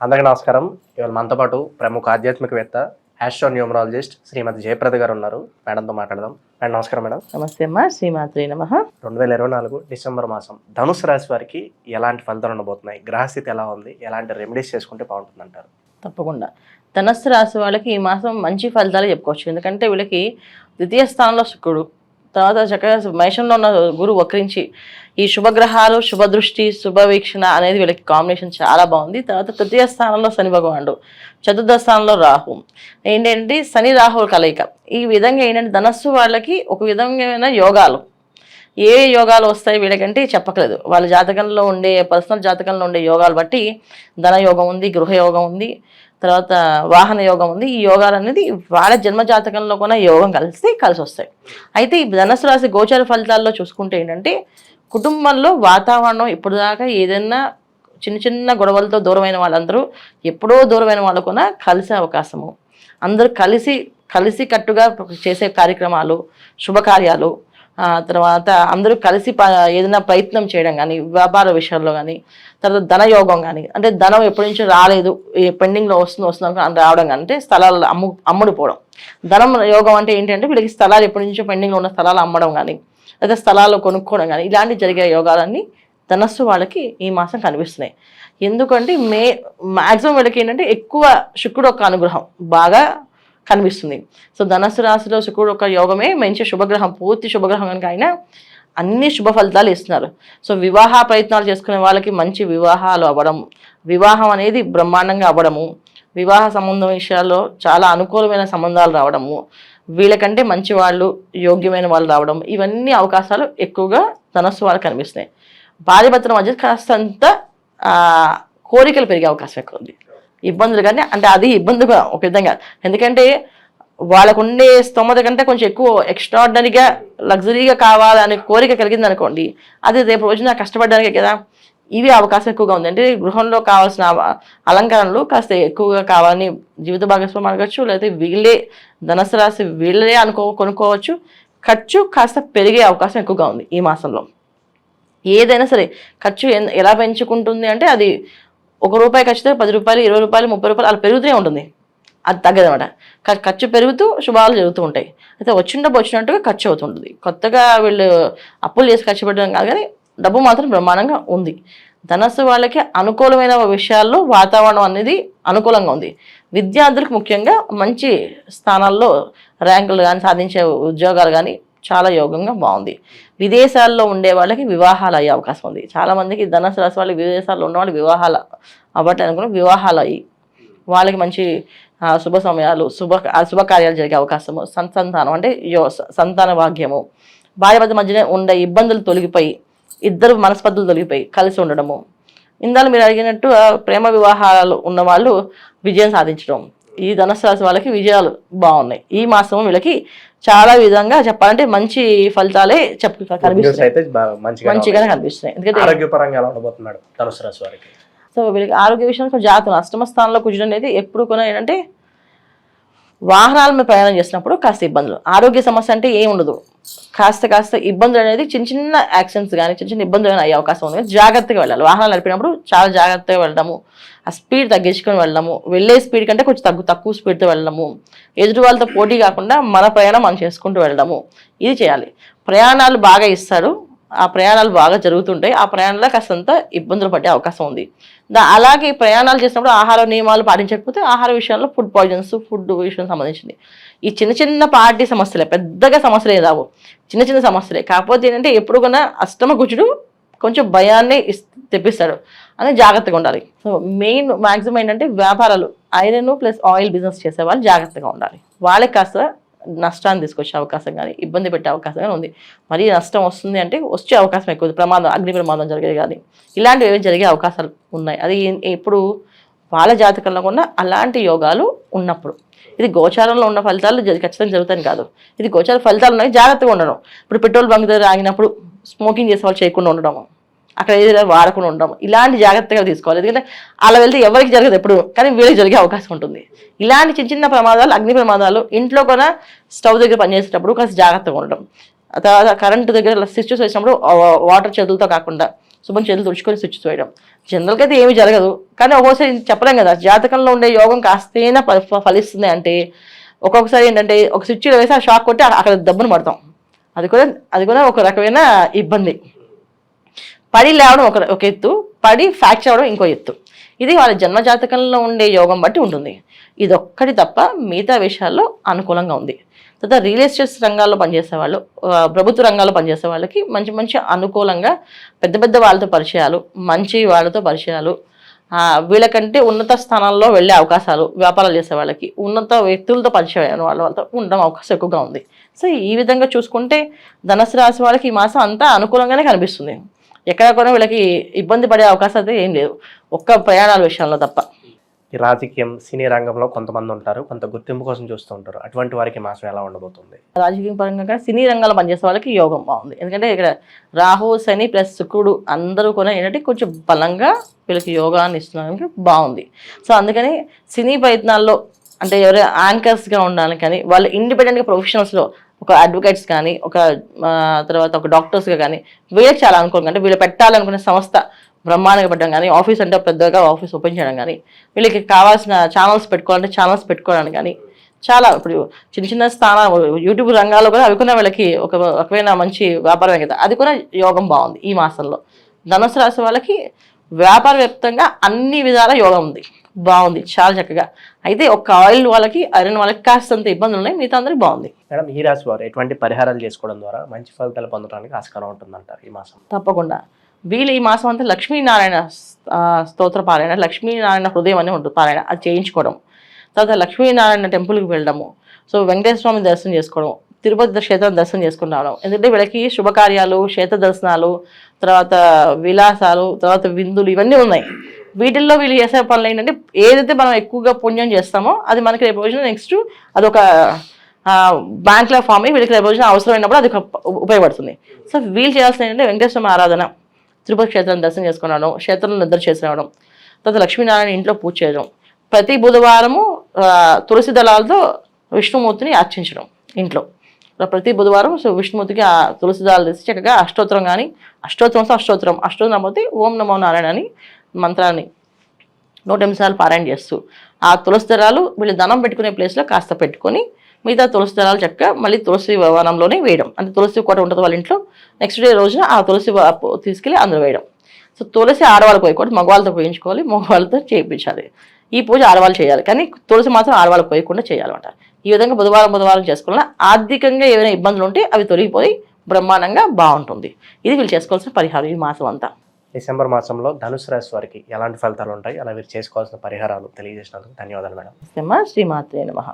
అందరికీ నమస్కారం. ఇవాళ మనతో పాటు ప్రముఖ ఆధ్యాత్మికవేత్త ఆస్ట్రోన్యూమరాలజిస్ట్ శ్రీమతి జయప్రద గారు ఉన్నారు. మేడంతో మాట్లాడదాం. మేడం నమస్కారం. మేడం నమస్తే అమ్మా. శ్రీమాత్రే నమః. 2024 డిసెంబర్ మాసం ధనుసు రాశి వారికి ఎలాంటి ఫలితాలు ఉండబోతున్నాయి? గ్రహస్థితి ఎలా ఉంది? ఎలాంటి రెమెడీస్ చేసుకుంటే బాగుంటుంది అంటారు? తప్పకుండా ధనస్సు రాశి వాళ్ళకి ఈ మాసం మంచి ఫలితాలు చెప్పుకోవచ్చు. ఎందుకంటే వీళ్ళకి ద్వితీయ స్థానంలో శుక్రుడు, తర్వాత చక్కగా మేషంలో ఉన్న గురువు వక్రించి ఈ శుభగ్రహాలు, శుభదృష్టి, శుభవీక్షణ అనేది వీళ్ళకి కాంబినేషన్ చాలా బాగుంది. తర్వాత తృతీయ స్థానంలో శని భగవానుడు, చతుర్థ స్థానంలో రాహు. ఏంటంటే శని రాహుల కలయిక. ఈ విధంగా ఏంటంటే ధనస్సు వాళ్ళకి ఒక విధమైన యోగాలు, ఏ యోగాలు వస్తాయి వీళ్ళకంటే చెప్పకలేదు. వాళ్ళ జాతకంలో ఉండే పర్సనల్ జాతకంలో ఉండే యోగాలు బట్టి ధన యోగం ఉంది, గృహ యోగం ఉంది, తర్వాత వాహన యోగం ఉంది. ఈ యోగాలు అనేది వాళ్ళ జన్మ జాతకంలో కూడా యోగం కలిసి వస్తాయి. అయితే ఈ ధనుసు రాశి గోచర ఫలితాల్లో చూసుకుంటే ఏంటంటే కుటుంబంలో వాతావరణం ఇప్పుడు దాకా ఏదైనా చిన్న చిన్న గొడవలతో దూరమైన వాళ్ళందరూ ఎప్పుడో దూరమైన వాళ్ళు కూడా కలిసే అవకాశము, అందరూ కలిసి కట్టుగా చేసే కార్యక్రమాలు, శుభకార్యాలు, తర్వాత అందరూ కలిసి ఏదైనా ప్రయత్నం చేయడం కానీ, వ్యాపార విషయాల్లో కానీ, తర్వాత ధనయోగం కానీ, అంటే ధనం ఎప్పటి నుంచో రాలేదు, పెండింగ్లో వస్తుంది రావడం కానీ, అంటే స్థలాలు అమ్ముడుపోవడం. ధనం యోగం అంటే ఏంటంటే వీళ్ళకి స్థలాలు ఎప్పటి నుంచో పెండింగ్లో ఉన్న స్థలాలు అమ్మడం కానీ, లేదా స్థలాలు కొనుక్కోవడం కానీ, ఇలాంటి జరిగే యోగాలన్నీ ధనస్సు వాళ్ళకి ఈ మాసం కనిపిస్తున్నాయి. ఎందుకంటే మ్యాక్సిమం వీళ్ళకి ఏంటంటే ఎక్కువ శుక్రుడు యొక్క అనుగ్రహం బాగా కనిపిస్తుంది. సో ధనస్సు రాశిలో శుక్రుడు ఒక యోగమే మంచి శుభగ్రహం, పూర్తి శుభగ్రహం కనుక ఆయన అన్ని శుభ ఫలితాలు ఇస్తున్నారు. సో వివాహ ప్రయత్నాలు చేసుకునే వాళ్ళకి మంచి వివాహాలు అవ్వడం, వివాహం అనేది బ్రహ్మాండంగా అవ్వడము, వివాహ సంబంధం విషయాల్లో చాలా అనుకూలమైన సంబంధాలు రావడము, వీళ్ళకంటే మంచి వాళ్ళు, యోగ్యమైన వాళ్ళు రావడం, ఇవన్నీ అవకాశాలు ఎక్కువగా ధనస్సు వాళ్ళకి కనిపిస్తున్నాయి. భార్యాభర్తల మధ్య కాస్తంత కోరికలు పెరిగే అవకాశం ఎక్కువ ఉంది. ఇబ్బందులు కానీ అంటే అది ఇబ్బందిగా ఒక విధంగా, ఎందుకంటే వాళ్ళకు ఉండే స్తోమత కంటే కొంచెం ఎక్కువ ఎక్స్ట్రాడినరీగా లగ్జరీగా కావాలనే కోరిక కలిగింది అనుకోండి, అది రేపు రోజున కష్టపడడానికే కదా. ఇవి అవకాశం ఎక్కువగా ఉంది. అంటే గృహంలో కావాల్సిన అలంకరణలు కాస్త ఎక్కువగా కావాలని జీవిత భాగస్వామి అడగచ్చు, లేకపోతే వీళ్ళే ధనస్సు రాశి వీళ్ళే కొనుక్కోవచ్చు. ఖర్చు కాస్త పెరిగే అవకాశం ఎక్కువగా ఉంది ఈ మాసంలో. ఏదైనా సరే ఖర్చు ఎలా పెంచుకుంటుంది అంటే అది ₹1 ఖర్చుతో 10 రూపాయలు, 20 రూపాయలు, 30 రూపాయలు అలా పెరుగుతూనే ఉంటుంది. అది తగ్గదనమాట. ఖర్చు పెరుగుతూ శుభాలు జరుగుతూ ఉంటాయి. అయితే వచ్చినట్టుగా ఖర్చు అవుతుంటుంది. కొత్తగా వీళ్ళు అప్పులు చేసి ఖర్చు పెట్టడం కాదు, కానీ డబ్బు మాత్రం బ్రహ్మాండంగా ఉంది. ధనస్సు వాళ్ళకి అనుకూలమైన విషయాల్లో వాతావరణం అనేది అనుకూలంగా ఉంది. విద్యార్థులకు ముఖ్యంగా మంచి స్థానాల్లో ర్యాంకులు కానీ, సాధించే ఉద్యోగాలు కానీ చాలా యోగంగా బాగుంది. విదేశాల్లో ఉండే వాళ్ళకి వివాహాలు అయ్యే అవకాశం ఉంది. చాలామందికి ధనస్సు రాశి వాళ్ళకి విదేశాల్లో ఉన్న వాళ్ళు వివాహాలు అవ్వట్లేదు అనుకున్న వివాహాలు అయ్యి వాళ్ళకి మంచి శుభ సమయాలు, శుభకార్యాలు జరిగే అవకాశము, సంతానం అంటే సంతాన భాగ్యము, భార్యాభర్త మధ్యనే ఉండే ఇబ్బందులు తొలగిపోయి ఇద్దరు మనస్పర్ధలు తొలగిపోయి కలిసి ఉండడము. ఇందాక మీరు అడిగినట్టు ప్రేమ వివాహాలు ఉన్న వాళ్ళు విజయం సాధించడం, ఈ ధనుసు రాశి వాళ్ళకి విజయాలు బాగున్నాయి. ఈ మాసం వీళ్ళకి చాలా విధంగా చెప్పాలంటే మంచి ఫలితాలే కనిపిస్తున్నాయి, మంచిగానే కనిపిస్తున్నాయి. ఎందుకంటే ఆరోగ్యపరంగా ఎలా ఉండబోతున్నాడు ధనుసు రాశి వారికి? సో వీళ్ళకి ఆరోగ్య విషయంలో జాతకం అష్టమ స్థానంలో కుజుడు అనేది ఎప్పుడు కూడా ఏంటంటే వాహనాల మీద ప్రయాణం చేసినప్పుడు కాస్త ఇబ్బందులు, ఆరోగ్య సమస్య అంటే ఏం ఉండదు, కాస్త ఇబ్బందులు అనేది చిన్న చిన్న యాక్సిడెంట్స్ కానీ చిన్న చిన్న ఇబ్బందులు కానీ అయ్యే అవకాశం ఉంది. జాగ్రత్తగా వెళ్ళాలి. వాహనాలు నడిపినప్పుడు చాలా జాగ్రత్తగా వెళ్ళడము, ఆ స్పీడ్ తగ్గించుకొని వెళ్ళడము, వెళ్ళే స్పీడ్ కంటే కొంచెం తక్కువ స్పీడ్తో వెళ్ళడము, ఎదుటి వాళ్ళతో పోటీ కాకుండా మన ప్రయాణం మనం చేసుకుంటూ వెళ్ళడము, ఇది చేయాలి. ప్రయాణాలు బాగా ఇస్తారు, ఆ ప్రయాణాలు బాగా జరుగుతుంటాయి. ఆ ప్రయాణంలో కాస్తంత ఇబ్బందులు పడే అవకాశం ఉంది. అలాగే ప్రయాణాలు చేసినప్పుడు ఆహార నియమాలు పాటించకపోతే ఆహార విషయంలో ఫుడ్ పాయిజన్స్, ఫుడ్ విషయం సంబంధించింది. ఈ చిన్న పార్టీ సమస్యలే, పెద్దగా సమస్యలే రావు, చిన్న సమస్యలే. కాకపోతే ఏంటంటే ఎప్పుడు కూడా అష్టమ కుజుడు కొంచెం భయాన్ని తెప్పిస్తాడు అని జాగ్రత్తగా ఉండాలి. సో మెయిన్ మ్యాక్సిమం ఏంటంటే వ్యాపారాలు, ఐరన్ ప్లస్ ఆయిల్ బిజినెస్ చేసే వాళ్ళు జాగ్రత్తగా ఉండాలి. వాళ్ళకి కాస్త నష్టాన్ని తీసుకొచ్చే అవకాశం కానీ ఇబ్బంది పెట్టే అవకాశం కానీ ఉంది. మరీ నష్టం వస్తుంది అంటే వచ్చే అవకాశం ఎక్కువ, ప్రమాదం, అగ్ని ప్రమాదం జరిగేది కానీ ఇలాంటివి ఏవి జరిగే అవకాశాలు ఉన్నాయి. అది ఎప్పుడు వాళ్ళ జాతకంలో కూడా అలాంటి యోగాలు ఉన్నప్పుడు. ఇది గోచారంలో ఉన్న ఫలితాలు ఖచ్చితంగా జరుగుతాయి కాదు, ఇది గోచార ఫలితాలు ఉన్నాయి. జాగ్రత్తగా ఉండడం. ఇప్పుడు పెట్రోల్ బంక్ దగ్గర ఆగినప్పుడు స్మోకింగ్ చేసే వాళ్ళు చేయకుండా ఉండడం, అక్కడ ఏదైనా వాడకుండా ఉండడం, ఇలాంటి జాగ్రత్తగా తీసుకోవాలి. ఎందుకంటే అలా వెళ్తే ఎవరికి జరగదు ఎప్పుడు, కానీ వీళ్ళకి జరిగే అవకాశం ఉంటుంది. ఇలాంటి చిన్న ప్రమాదాలు, అగ్ని ప్రమాదాలు ఇంట్లో కూడా స్టవ్ దగ్గర పనిచేసేటప్పుడు కాస్త జాగ్రత్తగా ఉండడం. తర్వాత కరెంటు దగ్గర స్విచ్చెస్ వేసినప్పుడు వాటర్ చేతులతో కాకుండా శుభ్రం చేతులు తుడుచుకొని స్విచ్ వేయడం. జనరల్గా అయితే ఏమీ జరగదు, కానీ ఒక్కోసారి చెప్పలేం కదా, జాతకంలో ఉండే యోగం కాస్తేనా ఫలిస్తుంది అంటే ఒక్కొక్కసారి ఏంటంటే ఒక స్విచ్ వేసి ఆ షాక్ కొట్టి అక్కడ దెబ్బను పడతాం. అది కూడా ఒక రకమైన ఇబ్బంది. పడి లేవడం ఒక ఎత్తు, పడి ఫ్రాక్చర్ అవ్వడం ఇంకో ఎత్తు. ఇది వాళ్ళ జన్మజాతకంలో ఉండే యోగం బట్టి ఉంటుంది. ఇది ఒక్కటి తప్ప మిగతా విషయాల్లో అనుకూలంగా ఉంది. తర్వాత రియల్ ఎస్టేట్స్ రంగాల్లో పనిచేసే వాళ్ళు, ప్రభుత్వ రంగాల్లో పనిచేసే వాళ్ళకి మంచి మంచి అనుకూలంగా పెద్ద పెద్ద వాళ్ళతో పరిచయాలు, మంచి వాళ్ళతో పరిచయాలు, వీళ్ళకంటే ఉన్నత స్థానాల్లో వెళ్ళే అవకాశాలు, వ్యాపారాలు చేసే వాళ్ళకి ఉన్నత వ్యక్తులతో పరిచయం వాళ్ళతో ఉండడం అవకాశం ఎక్కువగా ఉంది. సో ఈ విధంగా చూసుకుంటే ధనుసు రాశి వాళ్ళకి ఈ మాసం అంతా అనుకూలంగానే కనిపిస్తుంది. ఎక్కడ కూడా వీళ్ళకి ఇబ్బంది పడే అవకాశం అయితే ఏం లేదు, ఒక్క ప్రయాణాల విషయంలో తప్ప. ఈ రాజకీయం, సినీ రంగంలో కొంతమంది ఉంటారు, కొంత గుర్తింపు కోసం చూస్తూ ఉంటారు. అటువంటి వారికి మాసం ఎలా ఉండబోతుంది? రాజకీయ పరంగా సినీ రంగంలో పనిచేసే వాళ్ళకి యోగం బాగుంది. ఎందుకంటే ఇక్కడ రాహు, శని ప్లస్ శుక్రుడు అందరూ కూడా ఏంటంటే కొంచెం బలంగా వీళ్ళకి యోగాన్ని ఇస్తున్నారు, బాగుంది. సో అందుకని సినీ ప్రయత్నాల్లో అంటే ఎవరైనా యాంకర్స్గా ఉండాలని కానీ, వాళ్ళు ఇండిపెండెంట్గా ప్రొఫెషనల్స్లో ఒక అడ్వకేట్స్ కానీ, తర్వాత ఒక డాక్టర్స్గా కానీ వీళ్ళకి చాలా అనుకూలంగా, అంటే వీళ్ళు పెట్టాలనుకునే సంస్థ బ్రహ్మాండంగా పెట్టడం కానీ, ఆఫీస్ అంటే పెద్దగా ఆఫీస్ ఓపెన్ చేయడం కానీ, వీళ్ళకి కావాల్సిన ఛానల్స్ పెట్టుకోవాలంటే ఛానల్స్ పెట్టుకోవడానికి కానీ చాలా ఇప్పుడు చిన్న చిన్న స్థానాలు యూట్యూబ్ రంగాల్లో కూడా అవి కూడా వీళ్ళకి ఒక రకమైన మంచి వ్యాపారమే కదా, అది కూడా యోగం బాగుంది ఈ మాసంలో. ధనుసు రాశి వాళ్ళకి వ్యాపార వ్యాప్తంగా అన్ని విధాల యోగం ఉంది, బాగుంది, చాలా చక్కగా. అయితే ఒక ఆయిల్ వాళ్ళకి, ఐరన్ వాళ్ళకి కాస్తంత ఇబ్బందులు ఉన్నాయి, మిగతా అందరికి బాగుంది. మేడం, ఈ రాశి వారు ఎటువంటి పరిహారాలు చేసుకోవడం ద్వారా మంచి ఫలితాలు పొందడానికి ఆస్కారం ఉంటుందంటారు ఈ మాసం? తప్పకుండా వీళ్ళు ఈ మాసం అంతా లక్ష్మీనారాయణ స్తోత్ర పారాయణ, లక్ష్మీనారాయణ హృదయం అని ఉంటుంది పారాయణ, అది చేయించుకోవడం. తర్వాత లక్ష్మీనారాయణ టెంపుల్కి వెళ్ళడము, సో వెంకటేశ్వర స్వామి దర్శనం చేసుకోవడం, తిరుపతి క్షేత్రం దర్శనం చేసుకుని రావడం. ఎందుకంటే వీళ్ళకి శుభకార్యాలు, క్షేత్ర దర్శనాలు, తర్వాత విలాసాలు, తర్వాత విందులు ఇవన్నీ ఉన్నాయి. వీటిల్లో వీళ్ళు చేసే పనులు ఏంటంటే ఏదైతే మనం ఎక్కువగా పుణ్యం చేస్తామో అది మనకి రేపు రోజున నెక్స్ట్ అదొక బ్యాంక్లో ఫామ్ అయ్యి వీళ్ళకి రేపు రోజున అవసరమైనప్పుడు అది ఉపయోగపడుతుంది. సో వీళ్ళు చేయాల్సిన ఏంటంటే వెంకటేశ్వర ఆరాధన, తిరుపతి క్షేత్రం దర్శనం చేసుకున్నాను, క్షేత్రంలో నిద్ర చేసి రావడం, తర్వాత లక్ష్మీనారాయణ ఇంట్లో పూజ చేయడం, ప్రతి బుధవారము తులసి దళాలతో విష్ణుమూర్తిని అర్చించడం ఇంట్లో. ప్రతి బుధవారం సో విష్ణుమూర్తికి ఆ తులసి దళాలు తీసి చక్కగా అష్టోత్తరం కానీ, అష్టోత్తరం పోతే ఓం నమో నారాయణ అని మంత్రాన్ని 108 సార్లు పారాయణ చేస్తూ ఆ తులసి దళాలు వీళ్ళు ధనం పెట్టుకునే ప్లేస్లో కాస్త పెట్టుకొని మిగతా తులసి దళాలు చక్కగా మళ్ళీ తులసి వనంలోనే వేయడం. అంటే తులసి కోట ఉంటుంది వాళ్ళ ఇంట్లో, నెక్స్ట్ డే రోజున ఆ తులసి తీసుకెళ్ళి అందులో వేయడం. సో తులసి ఆడవాళ్ళకి పోయకూడదు, మగవాళ్ళతో పోయించుకోవాలి, మగవాళ్ళతో చేయించాలి. ఈ పూజ ఆడవాళ్ళు చేయాలి, కానీ తులసి మాత్రం ఆడవాళ్ళకి పోయకుండా చేయాలన్నమాట. ఈ విధంగా బుధవారం చేసుకోవాలన్నా ఆర్థికంగా ఏమైనా ఇబ్బందులు ఉంటే అవి తొలగిపోయి బ్రహ్మాండంగా బాగుంటుంది. ఇది వీళ్ళు చేసుకోవాల్సిన పరిహారం ఈ మాసం అంతా. డిసెంబర్ మాసంలో ధనుసు రాశి వారికి ఎలాంటి ఫలితాలు ఉంటాయి, అలా వీరు చేసుకోవాల్సిన పరిహారాలు తెలియజేసినందుకు ధన్యవాదాలు మేడం. శ్రీమాత్రే నమః.